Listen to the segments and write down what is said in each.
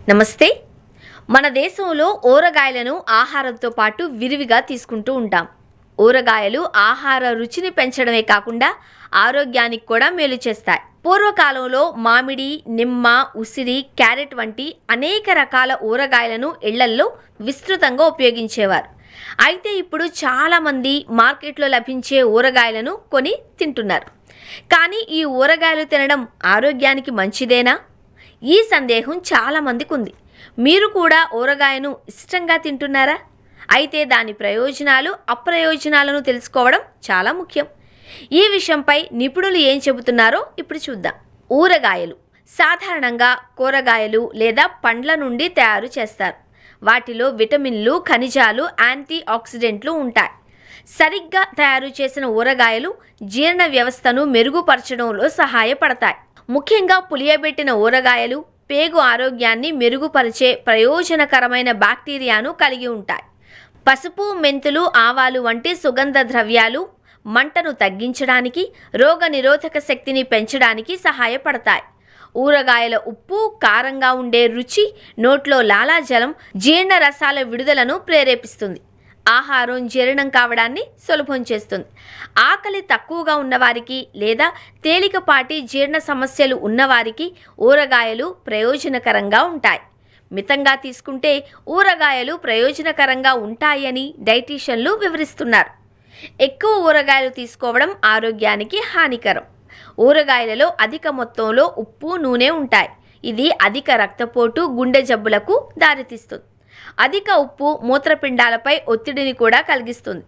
నమస్తే. మన దేశంలో ఊరగాయలను ఆహారంతో పాటు విరివిగా తీసుకుంటూ ఉంటాం. ఊరగాయలు ఆహార రుచిని పెంచడమే కాకుండా ఆరోగ్యానికి కూడా మేలు చేస్తాయి. పూర్వకాలంలో మామిడి, నిమ్మ, ఉసిరి, క్యారెట్ వంటి అనేక రకాల ఊరగాయలను ఇళ్లల్లో విస్తృతంగా ఉపయోగించేవారు. అయితే ఇప్పుడు చాలామంది మార్కెట్లో లభించే ఊరగాయలను కొని తింటున్నారు. కానీ ఈ ఊరగాయలు తినడం ఆరోగ్యానికి మంచిదేనా? ఈ సందేహం చాలామందికి ఉంది. మీరు కూడా ఊరగాయను ఇష్టంగా తింటున్నారా? అయితే దాని ప్రయోజనాలు, అప్రయోజనాలను తెలుసుకోవడం చాలా ముఖ్యం. ఈ విషయంపై నిపుణులు ఏం చెబుతున్నారో ఇప్పుడు చూద్దాం. ఊరగాయలు సాధారణంగా కూరగాయలు లేదా పండ్ల నుండి తయారు చేస్తారు. వాటిలో విటమిన్లు, ఖనిజాలు, యాంటీ ఆక్సిడెంట్లు ఉంటాయి. సరిగ్గా తయారు చేసిన ఊరగాయలు జీర్ణ వ్యవస్థను మెరుగుపరచడంలో సహాయపడతాయి. ముఖ్యంగా పులియబెట్టిన ఊరగాయలు పేగు ఆరోగ్యాన్ని మెరుగుపరిచే ప్రయోజనకరమైన బ్యాక్టీరియాను కలిగి ఉంటాయి. పసుపు, మెంతులు, ఆవాలు వంటి సుగంధ ద్రవ్యాలు మంటను తగ్గించడానికి, రోగనిరోధక శక్తిని పెంచడానికి సహాయపడతాయి. ఊరగాయల ఉప్పు, కారంగా ఉండే రుచి నోట్లో లాలాజలం, జీర్ణ రసాల విడుదలను ప్రేరేపిస్తుంది. ఆహారం జీర్ణం కావడాన్ని సులభం చేస్తుంది. ఆకలి తక్కువగా ఉన్నవారికి లేదా తేలికపాటి జీర్ణ సమస్యలు ఉన్నవారికి ఊరగాయలు ప్రయోజనకరంగా ఉంటాయి. మితంగా తీసుకుంటే ఊరగాయలు ప్రయోజనకరంగా ఉంటాయని డైటీషియన్లు వివరిస్తున్నారు. ఎక్కువ ఊరగాయలు తీసుకోవడం ఆరోగ్యానికి హానికరం. ఊరగాయలలో అధిక మొత్తంలో ఉప్పు, నూనె ఉంటాయి. ఇది అధిక రక్తపోటు, గుండె జబ్బులకు దారితీస్తుంది. అధిక ఉప్పు మూత్రపిండాలపై ఒత్తిడిని కూడా కలిగిస్తుంది.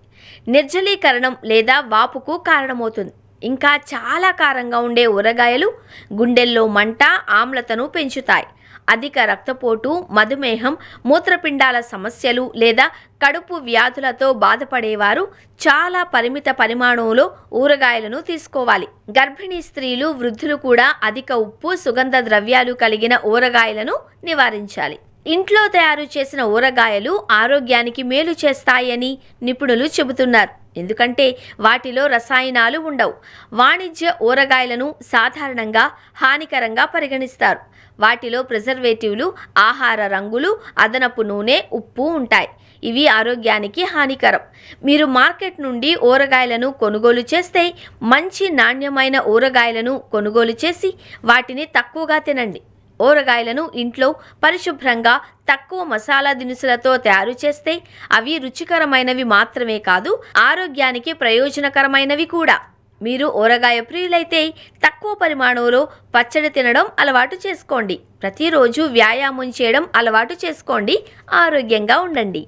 నిర్జలీకరణం లేదా వాపుకు కారణమవుతుంది. ఇంకా చాలా కారంగా ఉండే ఊరగాయలు గుండెల్లో మంట, ఆమ్లతను పెంచుతాయి. అధిక రక్తపోటు, మధుమేహం, మూత్రపిండాల సమస్యలు లేదా కడుపు వ్యాధులతో బాధపడేవారు చాలా పరిమిత పరిమాణంలో ఊరగాయలను తీసుకోవాలి. గర్భిణీ స్త్రీలు, వృద్ధులు కూడా అధిక ఉప్పు, సుగంధ ద్రవ్యాలు కలిగిన ఊరగాయలను నివారించాలి. ఇంట్లో తయారు చేసిన ఊరగాయలు ఆరోగ్యానికి మేలు చేస్తాయని నిపుణులు చెబుతున్నారు. ఎందుకంటే వాటిలో రసాయనాలు ఉండవు. వాణిజ్య ఊరగాయలను సాధారణంగా హానికరంగా పరిగణిస్తారు. వాటిలో ప్రిజర్వేటివ్లు, ఆహార రంగులు, అదనపు నూనె, ఉప్పు ఉంటాయి. ఇవి ఆరోగ్యానికి హానికరం. మీరు మార్కెట్ నుండి ఊరగాయలను కొనుగోలు చేస్తే మంచి నాణ్యమైన ఊరగాయలను కొనుగోలు చేసి వాటిని తక్కువగా తినండి. ఊరగాయలను ఇంట్లో పరిశుభ్రంగా తక్కువ మసాలా దినుసులతో తయారు చేస్తే అవి రుచికరమైనవి మాత్రమే కాదు, ఆరోగ్యానికి ప్రయోజనకరమైనవి కూడా. మీరు ఊరగాయ ప్రియులైతే తక్కువ పరిమాణంలో పచ్చడి తినడం అలవాటు చేసుకోండి. ప్రతిరోజు వ్యాయామం చేయడం అలవాటు చేసుకోండి. ఆరోగ్యంగా ఉండండి.